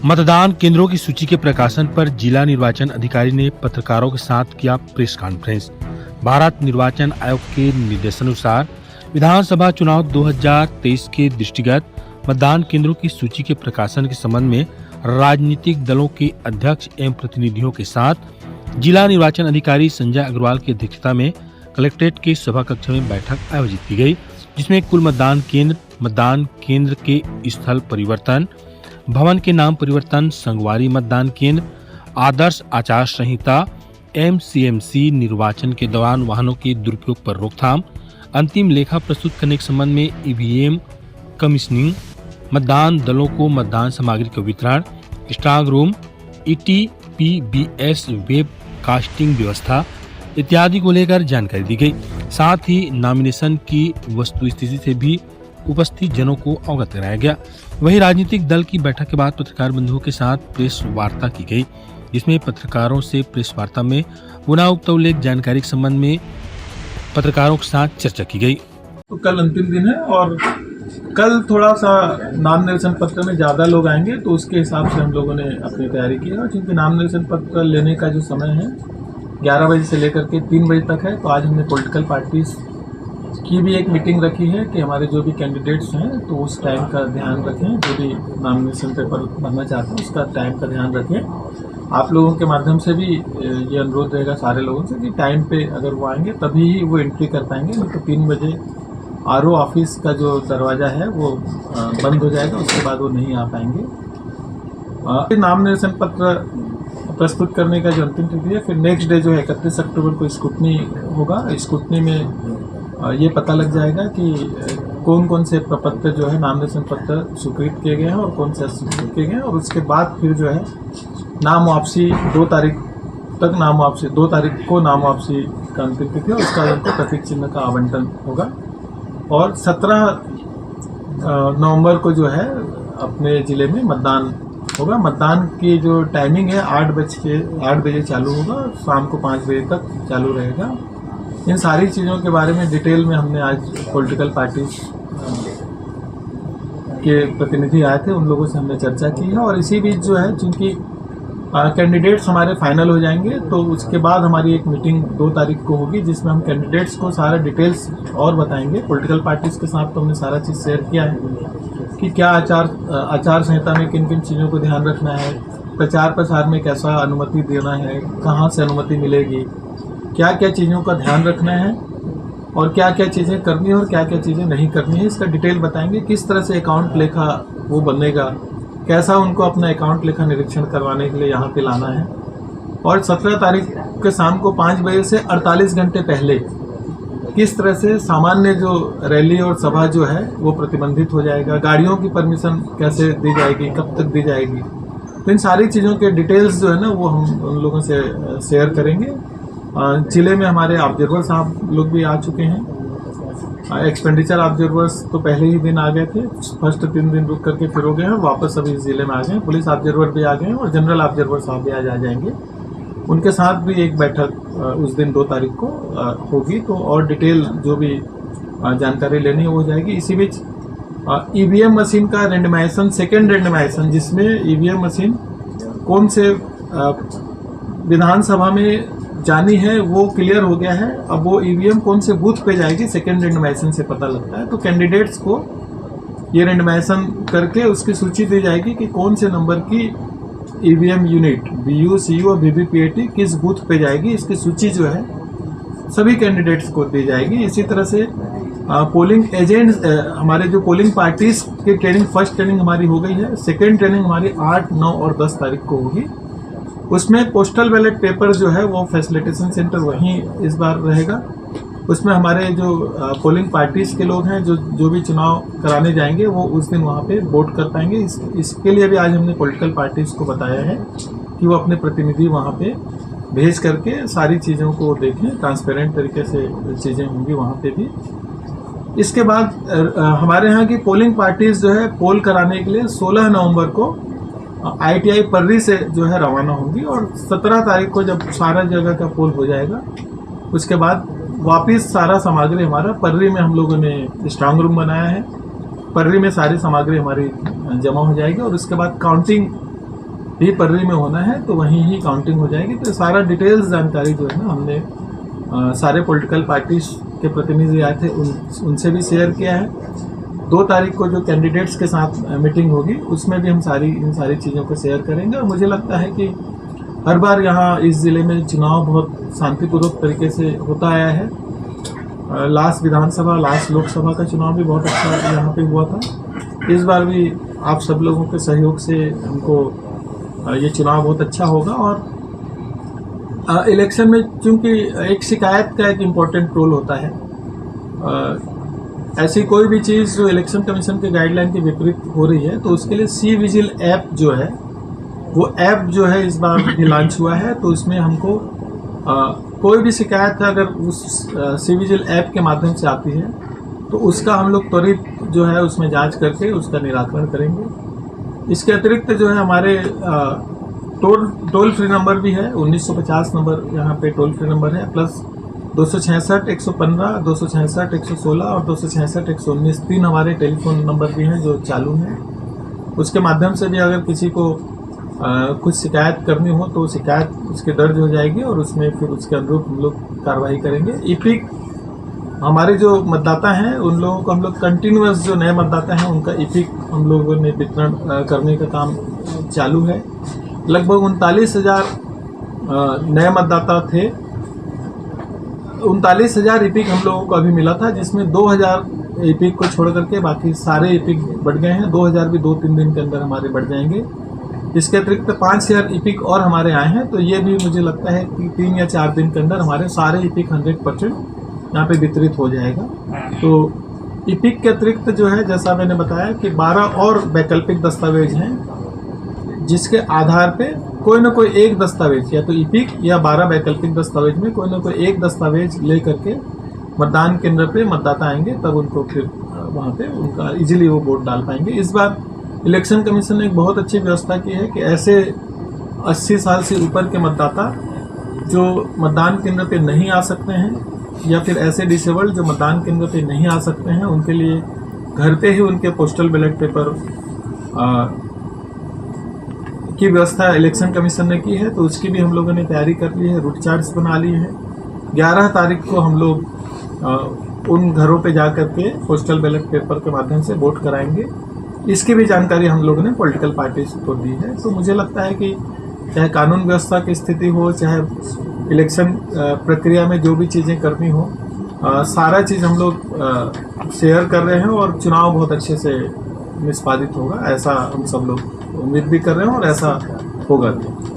मतदान केंद्रों की सूची के प्रकाशन पर जिला निर्वाचन अधिकारी ने पत्रकारों के साथ किया प्रेस कॉन्फ्रेंस। भारत निर्वाचन आयोग के निर्देशानुसार विधानसभा चुनाव 2023 के दृष्टिगत मतदान केंद्रों की सूची के प्रकाशन के संबंध में राजनीतिक दलों के अध्यक्ष एवं प्रतिनिधियों के साथ जिला निर्वाचन अधिकारी संजय अग्रवाल की अध्यक्षता में कलेक्ट्रेट के सभा कक्ष में बैठक आयोजित की गई, जिसमें कुल मतदान केंद्र के स्थल परिवर्तन, भवन के नाम परिवर्तन, संगवारी मतदान केंद्र, आदर्श आचार संहिता, एमसीएमसी, निर्वाचन के दौरान वाहनों के दुरुपयोग पर रोकथाम, अंतिम लेखा प्रस्तुत करने के संबंध में ईवीएम कमीशनिंग, मतदान दलों को मतदान सामग्री का वितरण, strong room, ETPBS web casting व्यवस्था इत्यादि को लेकर जानकारी दी गई। साथ ही नॉमिनेशन की वस्तुस्थिति से भी उपस्थित जनों को अवगत कराया गया। वहीं राजनीतिक दल की बैठक के बाद पत्रकार बंधुओं के साथ प्रेस वार्ता की गई, जिसमें पत्रकारों से प्रेस वार्ता में पुनः उक्त उल्लेख जानकारी के संबंध में पत्रकारों के साथ चर्चा की गई। तो कल अंतिम दिन है और कल थोड़ा सा नाम निर्देशन पत्र में ज़्यादा लोग आएंगे, तो उसके हिसाब से हम लोगों ने अपनी तैयारी की है। क्योंकि नाम निर्देशन पत्र लेने का जो समय है 11 बजे से लेकर के 3 बजे तक है, तो आज हमने पॉलिटिकल पार्टीज की भी एक मीटिंग रखी है कि हमारे जो भी कैंडिडेट्स हैं तो उस टाइम का ध्यान रखें, जो भी नॉमिनेशन पेपर भरना चाहते हैं उसका टाइम का ध्यान रखें। आप लोगों के माध्यम से भी ये अनुरोध रहेगा सारे लोगों से कि टाइम पे अगर वो आएंगे तभी ही वो एंट्री कर पाएंगे, नहीं तो 3 बजे आरओ ऑफिस का जो दरवाज़ा है वो बंद हो जाएगा, उसके बाद वो नहीं आ पाएंगे। नाम निर्देशन पत्र प्रस्तुत करने का जो अंतिम तिथि है, फिर नेक्स्ट डे जो है 31 अक्टूबर को स्क्रूटनी होगा। स्क्रूटनी में ये पता लग जाएगा कि कौन कौन से प्रपत्र जो है नाम निर्देशन पत्र स्वीकृत किए गए हैं और कौन से अस्वीकृत किए गए हैं। और उसके बाद फिर जो है नाम वापसी 2 तारीख तक, 2 तारीख को नाम वापसी का अंतिम तिथि है, उसका उनको प्रतीक चिन्ह का आवंटन होगा। और 17 नवंबर को जो है अपने ज़िले में मतदान होगा। मतदान की जो टाइमिंग है 8 बजे चालू होगा, शाम को 5 बजे तक चालू रहेगा। इन सारी चीज़ों के बारे में डिटेल में हमने आज पॉलिटिकल पार्टीज के प्रतिनिधि आए थे, उन लोगों से हमने चर्चा की है। और इसी बीच जो है चूँकि कैंडिडेट्स हमारे फाइनल हो जाएंगे, तो उसके बाद हमारी एक मीटिंग 2 तारीख को होगी, जिसमें हम कैंडिडेट्स को सारा डिटेल्स और बताएंगे। पॉलिटिकल पार्टीज के साथ तो हमने सारा चीज़ शेयर किया है कि क्या आचार संहिता में किन किन चीज़ों को ध्यान रखना है, प्रचार प्रसार में कैसा अनुमति देना है, कहाँ से अनुमति मिलेगी, क्या क्या चीज़ों का ध्यान रखना है और क्या क्या चीज़ें करनी है और क्या क्या चीज़ें नहीं करनी है, इसका डिटेल बताएंगे। किस तरह से अकाउंट लेखा वो बनेगा, कैसा उनको अपना अकाउंट लेखा निरीक्षण करवाने के लिए यहाँ पे लाना है। और 17 तारीख के शाम को 5 बजे से 48 घंटे पहले किस तरह से सामान्य जो रैली और सभा जो है वो प्रतिबंधित हो जाएगा, गाड़ियों की परमिशन कैसे दी जाएगी, कब तक दी जाएगी, तो इन सारी चीज़ों के डिटेल्स जो है ना वो हम उन लोगों से शेयर करेंगे। जिले में हमारे ऑब्जर्वर साहब लोग भी आ चुके हैं। एक्सपेंडिचर ऑब्जर्वर्स तो पहले ही दिन आ गए थे, फर्स्ट 3 दिन रुक करके फिर हो गए हैं, वापस अभी जिले में आ गए हैं। पुलिस ऑब्जर्वर भी आ गए हैं और जनरल ऑब्जर्वर साहब भी आज आ जाएंगे। उनके साथ भी एक बैठक उस दिन 2 तारीख को होगी, तो और डिटेल जो भी जानकारी लेनी हो जाएगी। इसी बीच ईवीएम मशीन का रेंडमाइजेशन, सेकेंड रेंडमाइजेशन, जिसमें ईवीएम मशीन कौन से विधानसभा में जानी है वो क्लियर हो गया है। अब वो ईवीएम कौन से बूथ पे जाएगी सेकेंड रेंडमाइजेशन से पता लगता है, तो कैंडिडेट्स को ये रेंडमाइजेशन करके उसकी सूची दी जाएगी कि कौन से नंबर की ईवीएम यूनिट बीयू, सीयू और वीवीपीएटी किस बूथ पे जाएगी, इसकी सूची जो है सभी कैंडिडेट्स को दी जाएगी। इसी तरह से पोलिंग एजेंट्स, हमारे जो पोलिंग पार्टीज की ट्रेनिंग, फर्स्ट ट्रेनिंग हमारी हो गई है, सेकेंड ट्रेनिंग हमारी 8, 9 और 10 तारीख को होगी। उसमें पोस्टल बैलेट पेपर जो है वो फैसिलिटेशन सेंटर वहीं इस बार रहेगा। उसमें हमारे जो पोलिंग पार्टीज के लोग हैं जो भी चुनाव कराने जाएंगे वो उस दिन वहाँ पे वोट कर पाएंगे। इसके लिए भी आज हमने पॉलिटिकल पार्टीज को बताया है कि वो अपने प्रतिनिधि वहाँ पे भेज करके सारी चीज़ों को देखें, ट्रांसपेरेंट तरीके से चीज़ें होंगी वहाँ पे भी। इसके बाद हमारे यहाँ की पोलिंग पार्टीज जो है पोल कराने के लिए 16 नवंबर को ITI पर्री से जो है रवाना होंगी और 17 तारीख को जब सारा जगह का पोल हो जाएगा उसके बाद वापस सारा सामग्री हमारा पर्री में हम लोगों ने स्ट्रांग रूम बनाया है। पर्री में सारी सामग्री हमारी जमा हो जाएगी और उसके बाद काउंटिंग ही पर्री में होना है तो वहीं ही काउंटिंग हो जाएगी। तो सारा डिटेल्स जानकारी जो है ना हमने सारे पॉलिटिकल पार्टीज के प्रतिनिधि आए थे उनसे भी शेयर किया है। 2 तारीख को जो कैंडिडेट्स के साथ मीटिंग होगी उसमें भी हम इन सारी चीज़ों को शेयर करेंगे। और मुझे लगता है कि हर बार यहाँ इस ज़िले में चुनाव बहुत शांतिपूर्वक तरीके से होता आया है। लास्ट विधानसभा, लास्ट लोकसभा का चुनाव भी बहुत अच्छा यहाँ पे हुआ था। इस बार भी आप सब लोगों के सहयोग से हमको ये चुनाव बहुत अच्छा होगा। और इलेक्शन में चूंकि एक शिकायत का एक इम्पोर्टेंट रोल होता है, ऐसी कोई भी चीज़ जो इलेक्शन कमीशन के गाइडलाइन के विपरीत हो रही है तो उसके लिए सी विजिल ऐप जो है वो ऐप जो है इस बार भी लॉन्च हुआ है। तो उसमें हमको कोई भी शिकायत है अगर उस सी विजिल ऐप के माध्यम से आती है तो उसका हम लोग त्वरित जो है उसमें जांच करके उसका निराकरण करेंगे। इसके अतिरिक्त जो है हमारे टोल फ्री नंबर भी है, 1950 नंबर यहाँ पे टोल फ्री नंबर है, प्लस 266 115, 266 116 और 266 119 3 हमारे टेलीफोन नंबर भी हैं जो चालू हैं। उसके माध्यम से भी अगर किसी को कुछ शिकायत करनी हो तो शिकायत उसके दर्ज हो जाएगी और उसमें फिर उसके अनुरूप हम लोग कार्रवाई करेंगे। ईपिक हमारे जो मतदाता हैं उन लोगों को हम लोग कंटिन्यूअस, जो नए मतदाता हैं उनका ईपिक हम लोगों ने वितरण करने का काम चालू है। लगभग 39,000 नए मतदाता थे। 39,000 ईपिक हम लोगों को अभी मिला था, जिसमें 2,000 ईपिक को छोड़ करके बाकी सारे ईपिक बढ़ गए हैं। 2,000 भी 2-3 दिन के अंदर हमारे बढ़ जाएंगे। इसके अतिरिक्त 5,000 ईपिक और हमारे आए हैं, तो ये भी मुझे लगता है कि 3 या 4 दिन के अंदर हमारे सारे ईपिक 100% यहाँ पे वितरित हो जाएगा। तो ईपिक के अतिरिक्त जो है, जैसा मैंने बताया कि 12 और वैकल्पिक दस्तावेज हैं जिसके आधार पे कोई ना कोई एक दस्तावेज, या तो ईपिक या 12 वैकल्पिक दस्तावेज में कोई ना कोई एक दस्तावेज ले करके मतदान केंद्र पे मतदाता आएंगे, तब उनको फिर वहाँ पे उनका इजीली वो वोट डाल पाएंगे। इस बार इलेक्शन कमीशन ने एक बहुत अच्छी व्यवस्था की है कि ऐसे 80 साल से ऊपर के मतदाता जो मतदान केंद्र पे नहीं आ सकते हैं या फिर ऐसे डिसेबल्ड जो मतदान केंद्र पे नहीं आ सकते हैं, उनके लिए घर पे ही उनके पोस्टल बैलेट पेपर की व्यवस्था इलेक्शन कमीशन ने की है। तो उसकी भी हम लोगों ने तैयारी कर ली है, रूट चार्ट्स बना लिए हैं। 11 तारीख को हम लोग उन घरों पे जा करके पोस्टल बैलेट पेपर के माध्यम से वोट कराएंगे। इसकी भी जानकारी हम लोगों ने पॉलिटिकल पार्टीज को दी है। तो मुझे लगता है कि चाहे कानून व्यवस्था की स्थिति हो, चाहे इलेक्शन प्रक्रिया में जो भी चीज़ें करनी हो, सारा चीज़ हम लोग शेयर कर रहे हैं और चुनाव बहुत अच्छे से निष्पादित होगा, ऐसा हम सब लोग उम्मीद भी कर रहे हैं और ऐसा होगा भी।